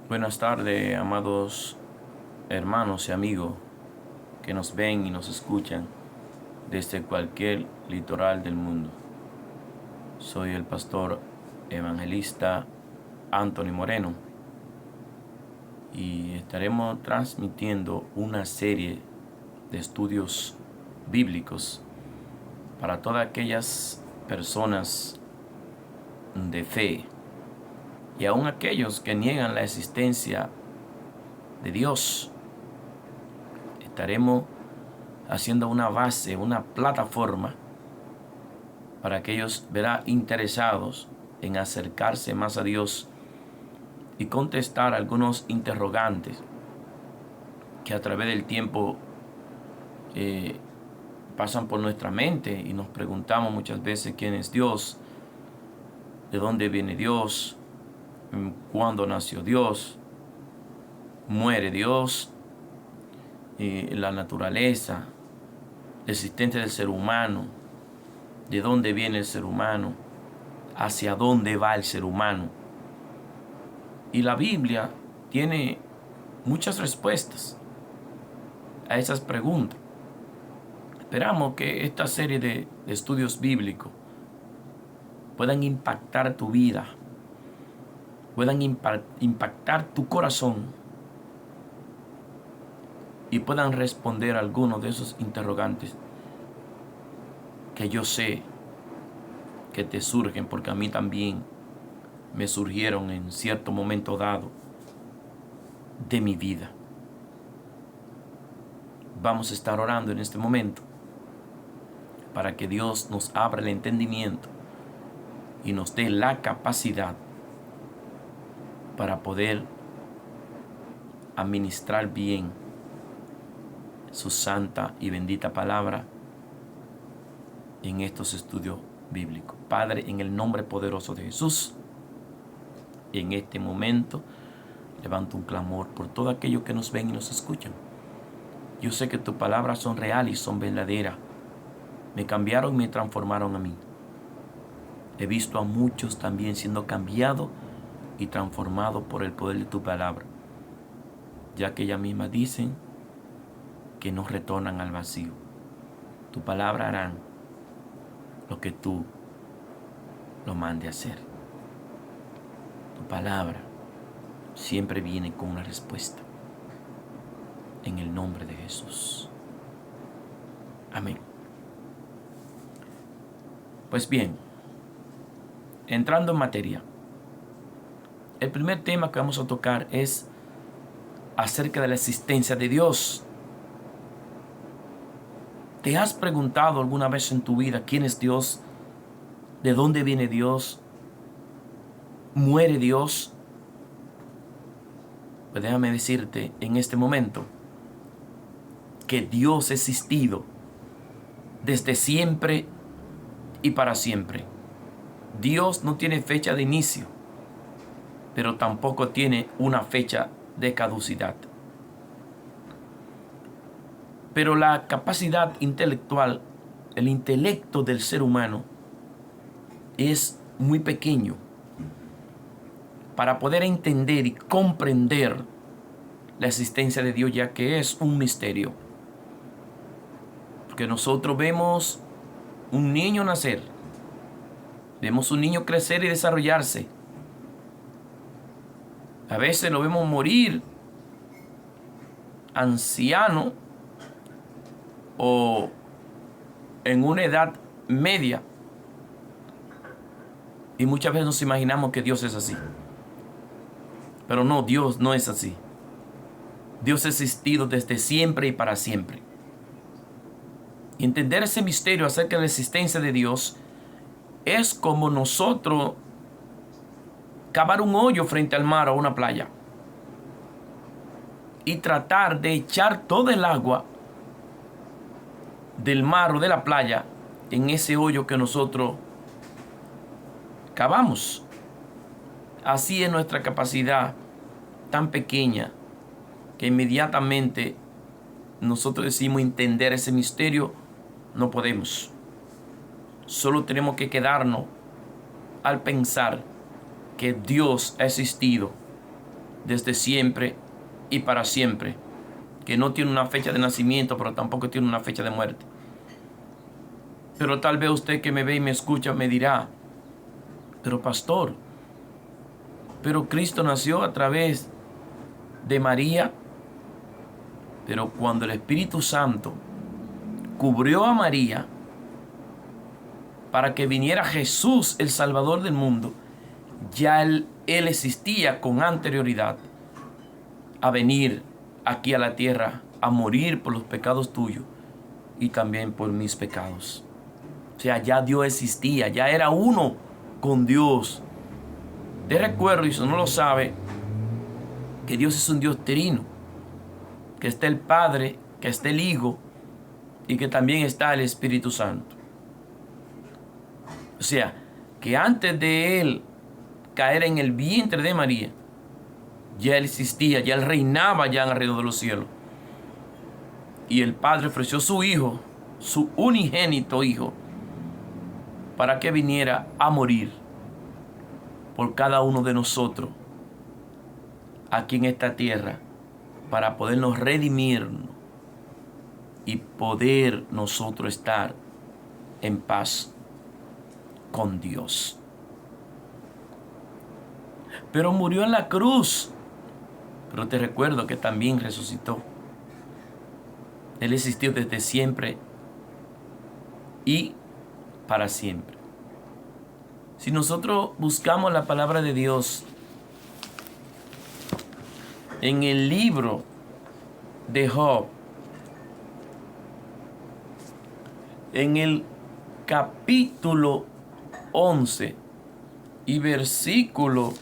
Buenas tardes, amados hermanos y amigos que nos ven y nos escuchan desde cualquier litoral del mundo. Soy el pastor evangelista Anthony Moreno y estaremos transmitiendo una serie de estudios bíblicos para todas aquellas personas de fe y aun aquellos que niegan la existencia de Dios. Estaremos haciendo una base, una plataforma para aquellos interesados en acercarse más a Dios y contestar algunos interrogantes que a través del tiempo pasan por nuestra mente y nos preguntamos muchas veces quién es Dios, de dónde viene Dios, cuándo nació Dios, muere Dios, la naturaleza, la existencia del ser humano, de dónde viene el ser humano, hacia dónde va el ser humano. Y la Biblia tiene muchas respuestas a esas preguntas. Esperamos que esta serie de estudios bíblicos puedan impactar tu vida, puedan impactar tu corazón y puedan responder a algunos de esos interrogantes que yo sé que te surgen, porque a mí también me surgieron en cierto momento dado de mi vida. Vamos a estar orando en este momento para que Dios nos abra el entendimiento y nos dé la capacidad para poder administrar bien su santa y bendita palabra en estos estudios bíblicos. Padre, en el nombre poderoso de Jesús, en este momento levanto un clamor por todos aquellos que nos ven y nos escuchan. Yo sé que tus palabras son reales y son verdaderas. Me cambiaron y me transformaron a mí. He visto a muchos también siendo cambiados y transformados por el poder de tu palabra, ya que ellas mismas dicen que no retornan al vacío. Tu palabra harán lo que tú lo mandes a hacer. Tu palabra siempre viene con una respuesta. En el nombre de Jesús. Amén. Pues bien, entrando en materia, el primer tema que vamos a tocar es acerca de la existencia de Dios. ¿Te has preguntado alguna vez en tu vida quién es Dios? ¿De dónde viene Dios? ¿Muere Dios? Pues déjame decirte en este momento que Dios ha existido desde siempre y para siempre. Dios no tiene fecha de inicio, pero tampoco tiene una fecha de caducidad. Pero la capacidad intelectual, el intelecto del ser humano es muy pequeño para poder entender y comprender la existencia de Dios, ya que es un misterio. Porque nosotros vemos un niño nacer, vemos un niño crecer y desarrollarse. A veces lo vemos morir anciano o en una edad media. Y muchas veces nos imaginamos que Dios es así. Pero no, Dios no es así. Dios ha existido desde siempre y para siempre. Y entender ese misterio acerca de la existencia de Dios es como nosotros cavar un hoyo frente al mar o una playa y tratar de echar todo el agua del mar o de la playa en ese hoyo que nosotros cavamos. Así es nuestra capacidad tan pequeña que inmediatamente nosotros decimos entender ese misterio. No podemos. Solo tenemos que quedarnos al pensar que Dios ha existido desde siempre y para siempre, que no tiene una fecha de nacimiento, pero tampoco tiene una fecha de muerte. Pero tal vez usted que me ve y me escucha me dirá, pero pastor, pero Cristo nació a través de María. Pero cuando el Espíritu Santo cubrió a María para que viniera Jesús, el Salvador del mundo, ya él existía con anterioridad a venir aquí a la tierra, a morir por los pecados tuyos y también por mis pecados. O sea, ya Dios existía, ya era uno con Dios. Te recuerdo, y si no lo sabe, que Dios es un Dios trino, que está el Padre, que está el Hijo y que también está el Espíritu Santo. O sea, que antes de Él caer en el vientre de María, ya Él existía, ya Él reinaba ya en el reino de los cielos. Y el Padre ofreció su Hijo, su unigénito Hijo, para que viniera a morir por cada uno de nosotros aquí en esta tierra, para podernos redimirnos y poder nosotros estar en paz con Dios. Pero murió en la cruz. Pero te recuerdo que también resucitó. Él existió desde siempre y para siempre. Si nosotros buscamos la palabra de Dios en el libro de Job, en el capítulo 11 y versículo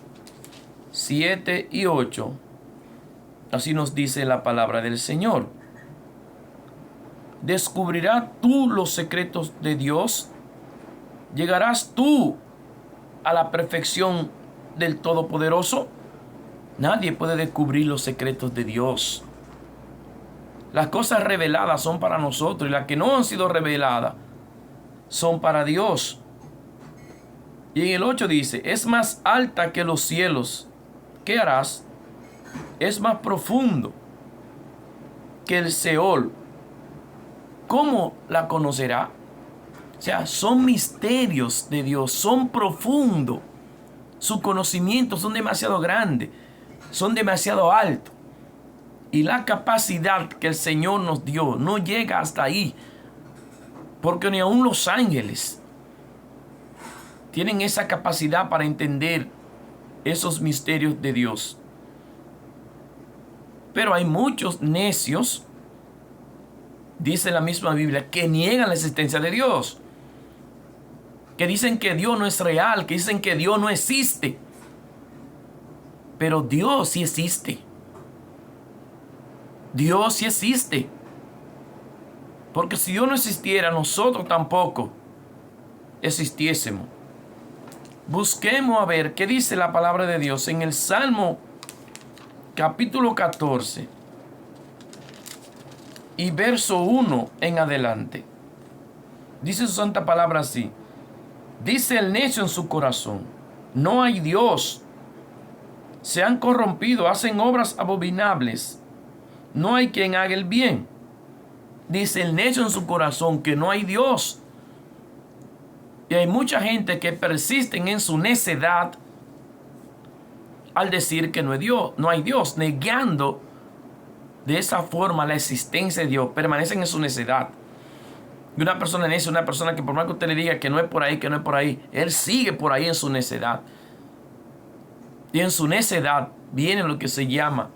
7 y 8, así nos dice la palabra del Señor. ¿Descubrirás tú los secretos de Dios? ¿Llegarás tú a la perfección del Todopoderoso? Nadie puede descubrir los secretos de Dios. Las cosas reveladas son para nosotros y las que no han sido reveladas son para Dios. Y en el 8 dice, es más alta que los cielos. ¿Qué harás? Es más profundo que el Seol. ¿Cómo la conocerá? O sea, son misterios de Dios, son profundos. Sus conocimientos son demasiado grandes, son demasiado altos. Y la capacidad que el Señor nos dio no llega hasta ahí. Porque ni aun los ángeles tienen esa capacidad para entender esos misterios de Dios. Pero hay muchos necios, dice la misma Biblia, que niegan la existencia de Dios. Que dicen que Dios no es real, que dicen que Dios no existe. Pero Dios sí existe. Dios sí existe. Porque si Dios no existiera, nosotros tampoco existiésemos. Busquemos a ver qué dice la palabra de Dios en el Salmo capítulo 14 y verso 1 en adelante. Dice su santa palabra así. Dice el necio en su corazón, no hay Dios. Se han corrompido, hacen obras abominables. No hay quien haga el bien. Dice el necio en su corazón que no hay Dios. Y hay mucha gente que persisten en su necedad al decir que no hay Dios, negando de esa forma la existencia de Dios. Permanecen en su necedad. Y una persona necia, una persona que por más que usted le diga que no es por ahí, que no es por ahí, él sigue por ahí en su necedad. Y en su necedad viene lo que se llama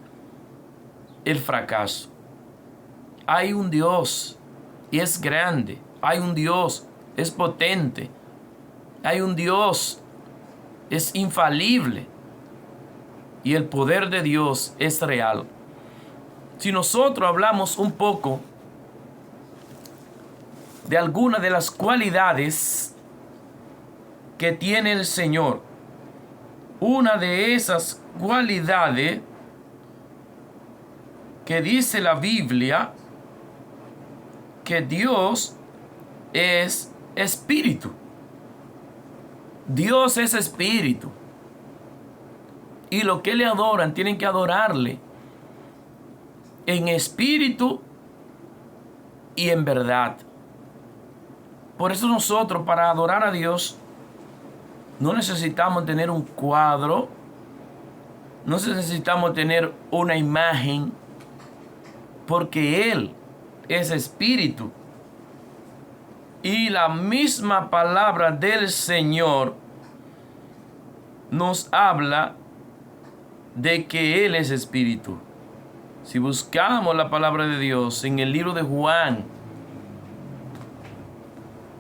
el fracaso. Hay un Dios y es grande. Hay un Dios, es potente. Hay un Dios, es infalible. Y el poder de Dios es real. Si nosotros hablamos un poco de algunas de las cualidades que tiene el Señor, una de esas cualidades que dice la Biblia, que Dios es espíritu. Dios es espíritu. Y los que le adoran tienen que adorarle en espíritu y en verdad. Por eso nosotros, para adorar a Dios, no necesitamos tener un cuadro, no necesitamos tener una imagen, porque Él es espíritu. Y la misma palabra del Señor nos habla de que Él es espíritu. Si buscamos la palabra de Dios en el libro de Juan,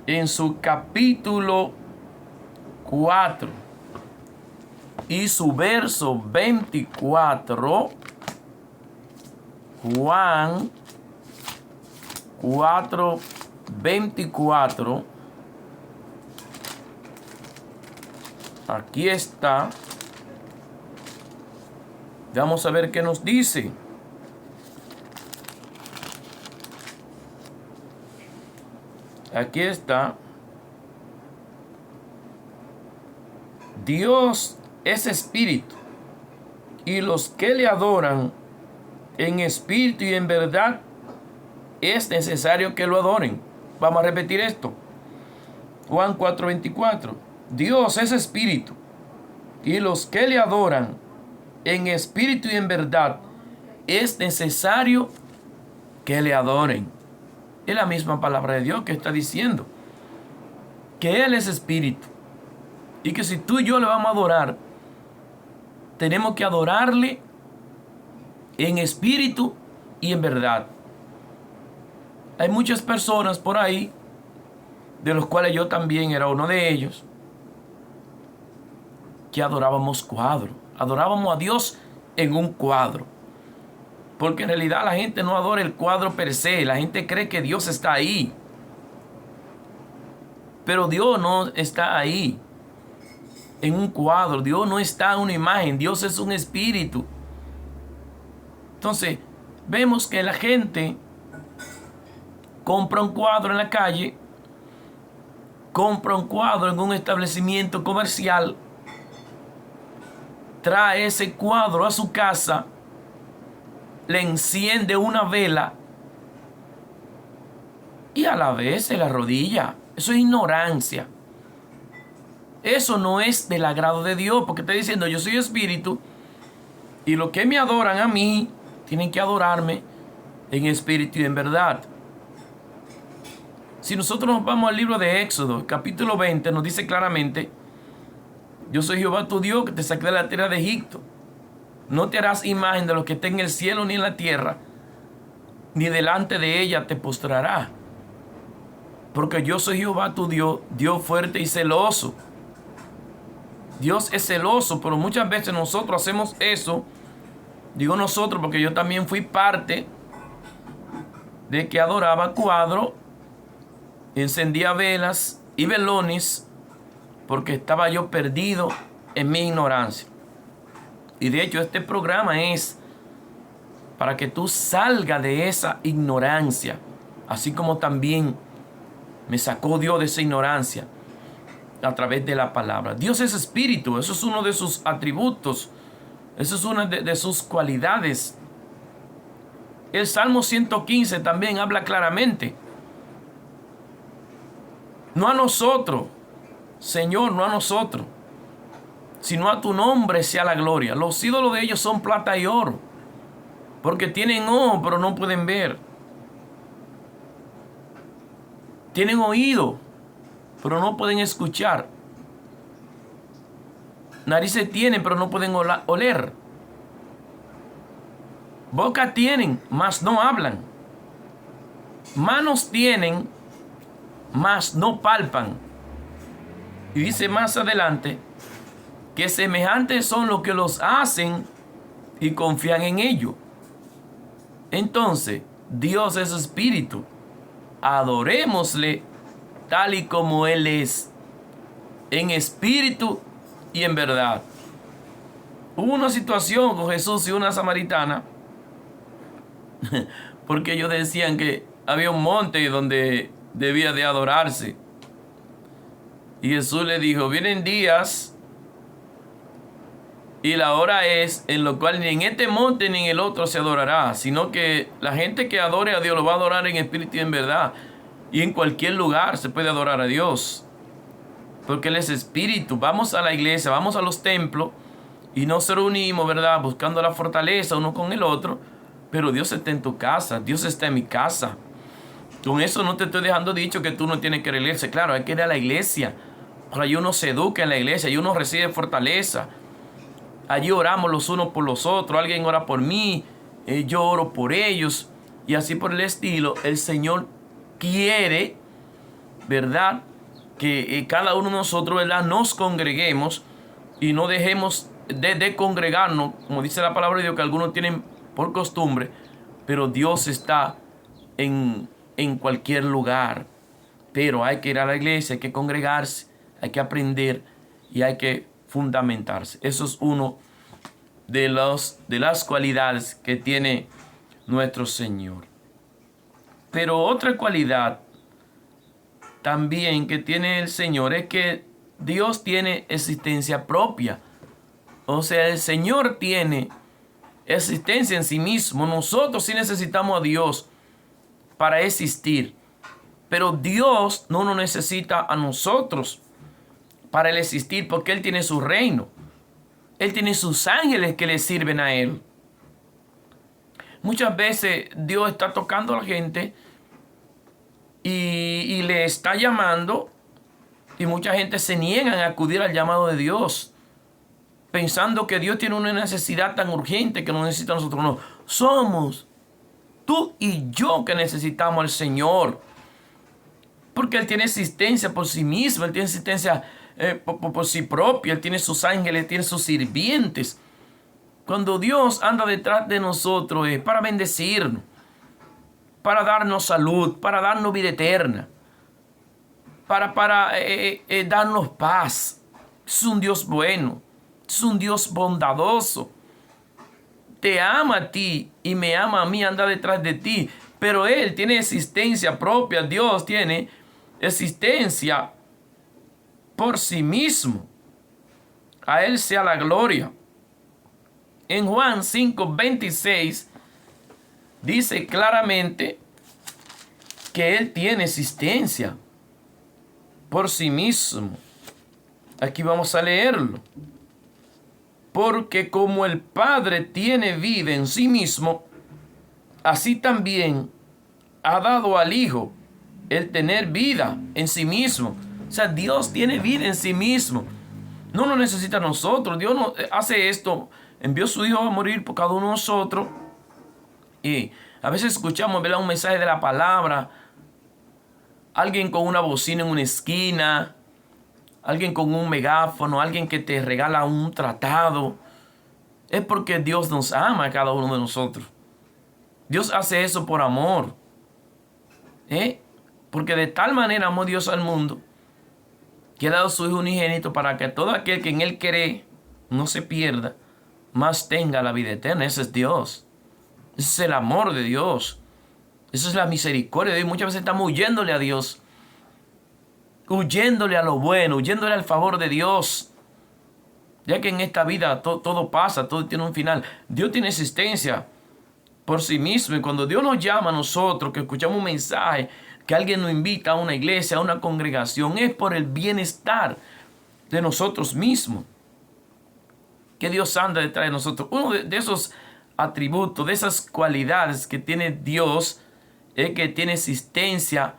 en su capítulo 4 y su verso 24, Juan 4, 24, aquí está. Vamos a ver qué nos dice. Aquí está. Dios es espíritu, y los que le adoran en espíritu y en verdad es necesario que lo adoren. Vamos a repetir esto. Juan 4:24. Dios es espíritu, y los que le adoran en espíritu y en verdad es necesario que le adoren. Es la misma palabra de Dios que está diciendo que Él es espíritu, y que si tú y yo le vamos a adorar, tenemos que adorarle en espíritu y en verdad. Hay muchas personas por ahí, de los cuales yo también era uno de ellos, que adorábamos cuadros. Adorábamos a Dios en un cuadro. Porque en realidad la gente no adora el cuadro per se. La gente cree que Dios está ahí. Pero Dios no está ahí en un cuadro. Dios no está en una imagen. Dios es un espíritu. Entonces, vemos que la gente compra un cuadro en la calle, compra un cuadro en un establecimiento comercial, trae ese cuadro a su casa, le enciende una vela y a la vez se la arrodilla. Eso es ignorancia. Eso no es del agrado de Dios, porque está diciendo: yo soy espíritu, y los que me adoran a mí tienen que adorarme en espíritu y en verdad. Si nosotros nos vamos al libro de Éxodo, capítulo 20, nos dice claramente: yo soy Jehová tu Dios, que te saqué de la tierra de Egipto. No te harás imagen de lo que está en el cielo ni en la tierra, ni delante de ella te postrarás. Porque yo soy Jehová tu Dios, Dios fuerte y celoso. Dios es celoso, pero muchas veces nosotros hacemos eso. Digo nosotros porque yo también fui parte de que adoraba cuadros, encendía velas y velones, porque estaba yo perdido en mi ignorancia. Y de hecho este programa es para que tú salgas de esa ignorancia, así como también me sacó Dios de esa ignorancia a través de la palabra. Dios es espíritu, eso es uno de sus atributos, eso es una de sus cualidades. El Salmo 115 también habla claramente: no a nosotros, Señor, no a nosotros, sino a tu nombre sea la gloria. Los ídolos de ellos son plata y oro, porque tienen ojos pero no pueden ver, tienen oído pero no pueden escuchar, narices tienen pero no pueden oler, boca tienen mas no hablan, manos tienen mas no palpan. Y dice más adelante que semejantes son los que los hacen y confían en ellos. Entonces, Dios es espíritu. Adorémosle tal y como Él es, en espíritu y en verdad. Hubo una situación con Jesús y una samaritana, porque ellos decían que había un monte donde debía de adorarse. Y Jesús le dijo: vienen días y la hora es en lo cual ni en este monte ni en el otro se adorará, sino que la gente que adore a Dios lo va a adorar en espíritu y en verdad. Y en cualquier lugar se puede adorar a Dios, porque Él es espíritu. Vamos a la iglesia, vamos a los templos y nos reunimos, ¿verdad?, buscando la fortaleza uno con el otro, pero Dios está en tu casa, Dios está en mi casa. Con eso no te estoy dejando dicho que tú no tienes que ir a la iglesia. Claro, hay que ir a la iglesia, pero allí uno se educa en la iglesia, allí uno recibe fortaleza. Allí oramos los unos por los otros, alguien ora por mí, yo oro por ellos, y así por el estilo. El Señor quiere, ¿verdad?, que cada uno de nosotros, ¿verdad?, nos congreguemos y no dejemos de congregarnos, como dice la palabra de Dios, que algunos tienen por costumbre, pero Dios está en cualquier lugar. Pero hay que ir a la iglesia, hay que congregarse, hay que aprender y hay que fundamentarse. Eso es uno de las cualidades que tiene nuestro Señor. Pero otra cualidad también que tiene el Señor es que Dios tiene existencia propia. O sea, el Señor tiene existencia en sí mismo. Nosotros sí necesitamos a Dios para existir, pero Dios no nos necesita a nosotros para el existir, porque Él tiene su reino. Él tiene sus ángeles que le sirven a Él. Muchas veces Dios está tocando a la gente y le está llamando, y mucha gente se niega a acudir al llamado de Dios, pensando que Dios tiene una necesidad tan urgente que nos necesita a nosotros. No, somos tú y yo que necesitamos al Señor, porque Él tiene existencia por sí mismo, Él tiene existencia por sí propia, Él tiene sus ángeles, tiene sus sirvientes. Cuando Dios anda detrás de nosotros es para bendecirnos, para darnos salud, para darnos vida eterna, para darnos paz. Es un Dios bueno, es un Dios bondadoso. Te ama a ti y me ama a mí, anda detrás de ti. Pero Él tiene existencia propia. Dios tiene existencia por sí mismo. A Él sea la gloria. En Juan 5:26 dice claramente que Él tiene existencia por sí mismo. Aquí vamos a leerlo. Porque como el Padre tiene vida en sí mismo, así también ha dado al Hijo el tener vida en sí mismo. O sea, Dios tiene vida en sí mismo. No nos necesita a nosotros. Dios no hace esto. Envió a su Hijo a morir por cada uno de nosotros. Y a veces escuchamos, ¿verdad?, un mensaje de la palabra. Alguien con una bocina en una esquina. Alguien con un megáfono. Alguien que te regala un tratado. Es porque Dios nos ama a cada uno de nosotros. Dios hace eso por amor. Porque de tal manera amó Dios al mundo que ha dado su Hijo unigénito para que todo aquel que en Él cree no se pierda, mas tenga la vida eterna. Ese es Dios. Ese es el amor de Dios. Esa es la misericordia de Dios. Muchas veces estamos huyéndole a Dios, huyéndole a lo bueno, huyéndole al favor de Dios. Ya que en esta vida todo pasa, todo tiene un final. Dios tiene existencia por sí mismo. Y cuando Dios nos llama a nosotros, que escuchamos un mensaje, que alguien nos invita a una iglesia, a una congregación, es por el bienestar de nosotros mismos. Que Dios anda detrás de nosotros. Uno de esos atributos, de esas cualidades que tiene Dios, es que tiene existencia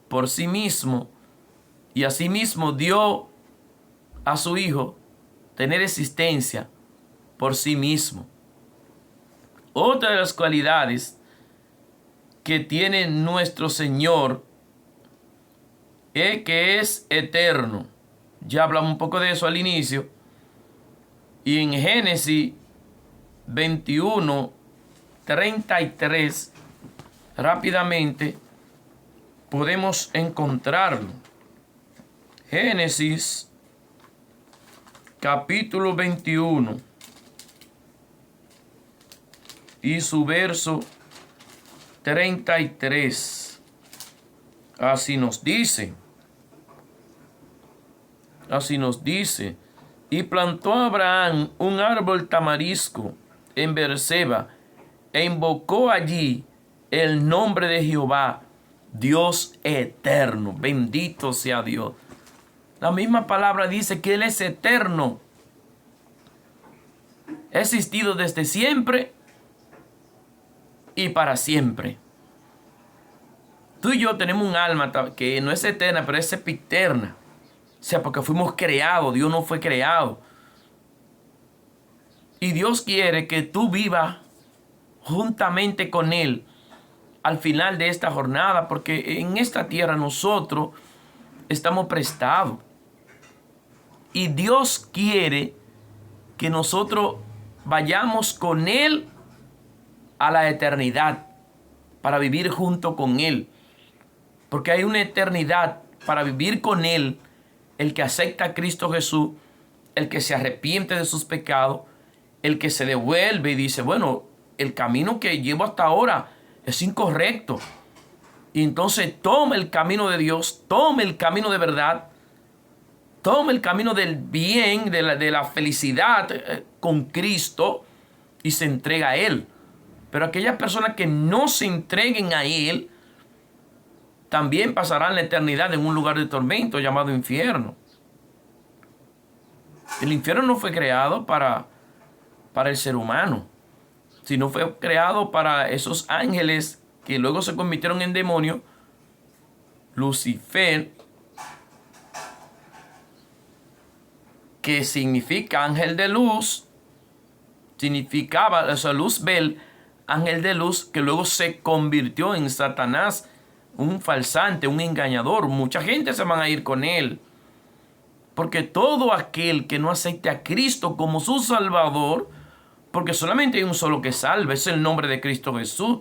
por sí mismo. Y asimismo dio a su Hijo tener existencia por sí mismo. Otra de las cualidades que tiene nuestro Señor es que es eterno. Ya hablamos un poco de eso al inicio. Y en Génesis 21:33, rápidamente podemos encontrarlo. Génesis capítulo 21 y su verso 33. Así nos dice. Y plantó Abraham un árbol tamarisco en Beerseba, e invocó allí el nombre de Jehová, Dios eterno. Bendito sea Dios. La misma palabra dice que Él es eterno. Ha existido desde siempre y para siempre. Tú y yo tenemos un alma que no es eterna, pero es sempiterna. O sea, porque fuimos creados, Dios no fue creado. Y Dios quiere que tú vivas juntamente con Él al final de esta jornada, porque en esta tierra nosotros estamos prestados. Y Dios quiere que nosotros vayamos con Él a la eternidad, para vivir junto con Él. Porque hay una eternidad para vivir con Él, el que acepta a Cristo Jesús, el que se arrepiente de sus pecados, el que se devuelve y dice, bueno, el camino que llevo hasta ahora es incorrecto. Y entonces toma el camino de Dios, toma el camino de verdad, toma el camino del bien, de la felicidad con Cristo y se entrega a Él. Pero aquellas personas que no se entreguen a Él, también pasarán la eternidad en un lugar de tormento llamado infierno. El infierno no fue creado para el ser humano, sino fue creado para esos ángeles que luego se convirtieron en demonios. Lucifer, que significa ángel de luz, significaba, o sea, Luzbel, ángel de luz, que luego se convirtió en Satanás, un falsante, un engañador. Mucha gente se van a ir con él, porque todo aquel que no acepte a Cristo como su Salvador, porque solamente hay un solo que salve, es el nombre de Cristo Jesús.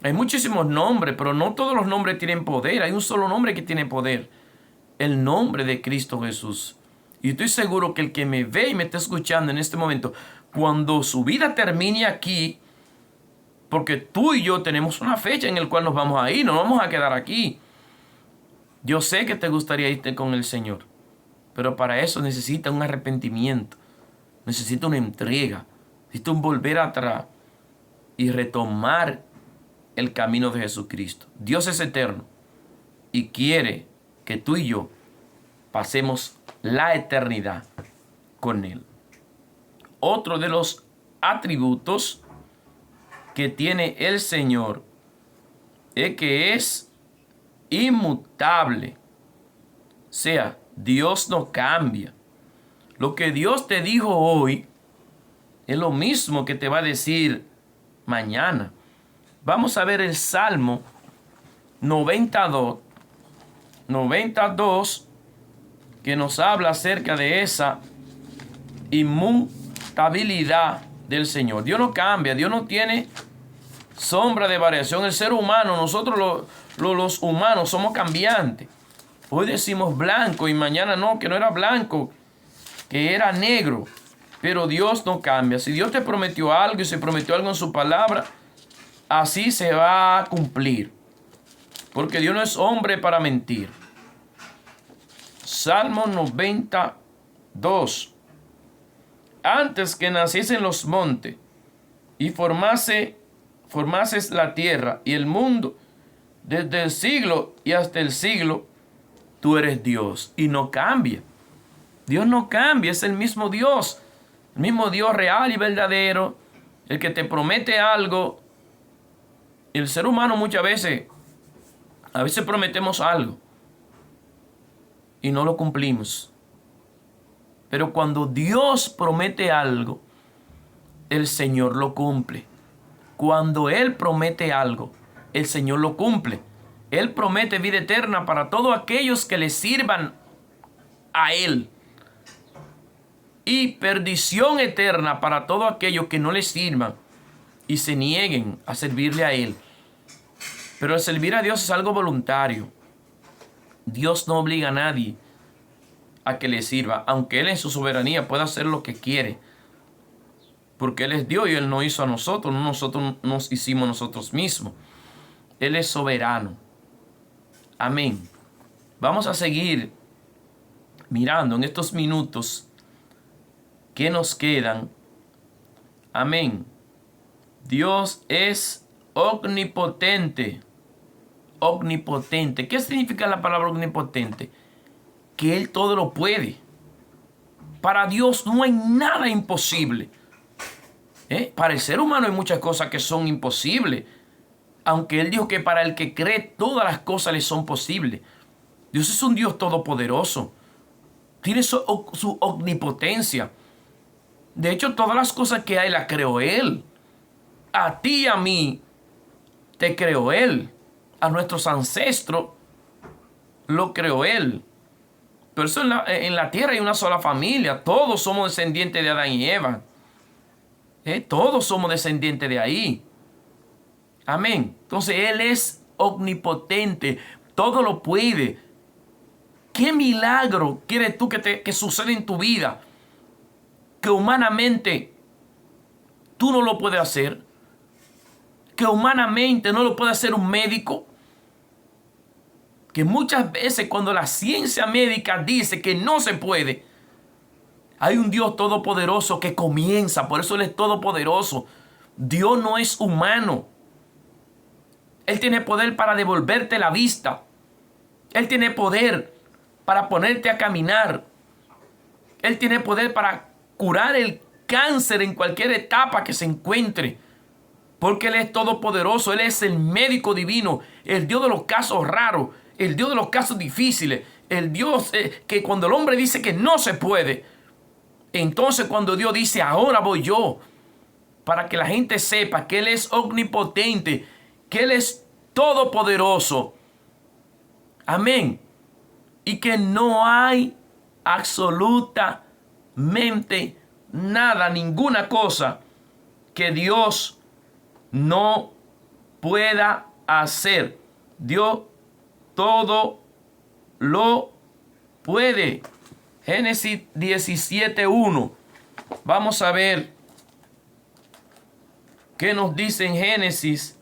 Hay muchísimos nombres, pero no todos los nombres tienen poder. Hay un solo nombre que tiene poder, el nombre de Cristo Jesús. Y estoy seguro que el que me ve y me está escuchando en este momento, cuando su vida termine aquí, porque tú y yo tenemos una fecha en la cual nos vamos a ir, no vamos a quedar aquí. Yo sé que te gustaría irte con el Señor, pero para eso necesita un arrepentimiento, necesita una entrega, necesita un volver atrás y retomar el camino de Jesucristo. Dios es eterno y quiere que tú y yo pasemos la eternidad con Él. Otro de los atributos que tiene el Señor es que es inmutable. O sea, Dios no cambia. Lo que Dios te dijo hoy es lo mismo que te va a decir mañana. Vamos a ver el Salmo 92, que nos habla acerca de esa inmutabilidad del Señor. Dios no cambia, Dios no tiene sombra de variación. El ser humano, nosotros los humanos somos cambiantes. Hoy decimos blanco y mañana no, que no era blanco, que era negro. Pero Dios no cambia. Si Dios te prometió algo y se prometió algo en su palabra, así se va a cumplir. Porque Dios no es hombre para mentir. Salmo 92. Antes que naciesen los montes y formases la tierra y el mundo, desde el siglo y hasta el siglo, tú eres Dios y no cambia. Dios no cambia, es el mismo Dios real y verdadero, el que te promete algo. El ser humano muchas veces, a veces prometemos algo y no lo cumplimos. Pero cuando Dios promete algo, el Señor lo cumple. Cuando Él promete algo, el Señor lo cumple. Él promete vida eterna para todos aquellos que le sirvan a Él. Y perdición eterna para todos aquellos que no le sirvan y se nieguen a servirle a Él. Pero el servir a Dios es algo voluntario. Dios no obliga a nadie a que le sirva, aunque Él en su soberanía pueda hacer lo que quiere. Porque Él es Dios y Él no hizo a nosotros, no nosotros nos hicimos nosotros mismos. Él es soberano. Amén. Vamos a seguir mirando en estos minutos que nos quedan. Amén. Dios es omnipotente. Omnipotente. ¿Qué significa la palabra omnipotente? Que Él todo lo puede. Para Dios no hay nada imposible. Para el ser humano hay muchas cosas que son imposibles. Aunque Él dijo que para el que cree todas las cosas le son posibles. Dios es un Dios todopoderoso. Tiene su omnipotencia. De hecho, todas las cosas que hay las creó Él. A ti y a mí te creó Él. A nuestros ancestros lo creó Él. Por eso en la tierra hay una sola familia. Todos somos descendientes de Adán y Eva. Todos somos descendientes de ahí. Amén. Entonces Él es omnipotente. Todo lo puede. ¿Qué milagro quieres tú que suceda en tu vida? Que humanamente tú no lo puedes hacer. Que humanamente no lo puede hacer un médico. Que muchas veces cuando la ciencia médica dice que no se puede, hay un Dios todopoderoso que comienza. Por eso Él es todopoderoso. Dios no es humano. Él tiene poder para devolverte la vista. Él tiene poder para ponerte a caminar. Él tiene poder para curar el cáncer en cualquier etapa que se encuentre. Porque Él es todopoderoso. Él es el médico divino. El Dios de los casos raros. El Dios de los casos difíciles. El Dios que cuando el hombre dice que no se puede, entonces cuando Dios dice ahora voy yo, para que la gente sepa que Él es omnipotente, que Él es todopoderoso. Amén. Y que no hay absolutamente nada, ninguna cosa que Dios no pueda hacer. Dios todo lo puede. Génesis 17:1. Vamos a ver qué nos dice en Génesis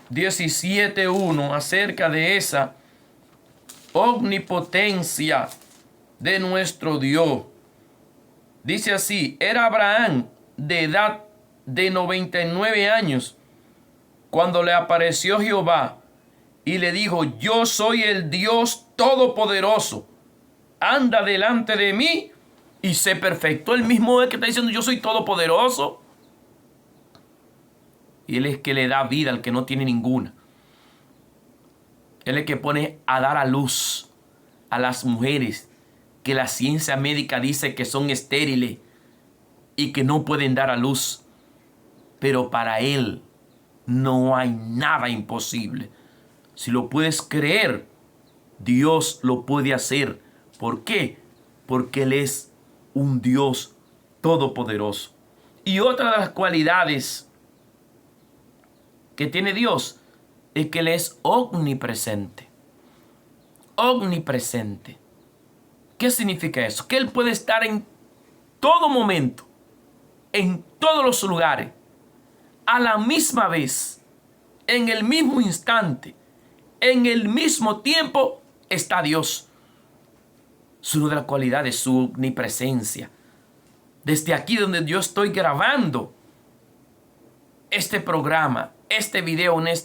17:1 acerca de esa omnipotencia de nuestro Dios. Dice así: era Abraham de edad de 99 años cuando le apareció Jehová y le dijo: yo soy el Dios todopoderoso, anda delante de mí y sé perfecto. Él mismo es que está diciendo: yo soy todopoderoso. Y Él es que le da vida al que no tiene ninguna. Él es que pone a dar a luz a las mujeres que la ciencia médica dice que son estériles y que no pueden dar a luz. Pero para Él no hay nada imposible. Si lo puedes creer, Dios lo puede hacer. ¿Por qué? Porque Él es un Dios todopoderoso. Y otra de las cualidades que tiene Dios es que Él es omnipresente. Omnipresente. ¿Qué significa eso? Que Él puede estar en todo momento, en todos los lugares, a la misma vez, en el mismo instante, en el mismo tiempo está Dios. Es una de las cualidades, su omnipresencia. Desde aquí donde yo estoy grabando este programa, este video en este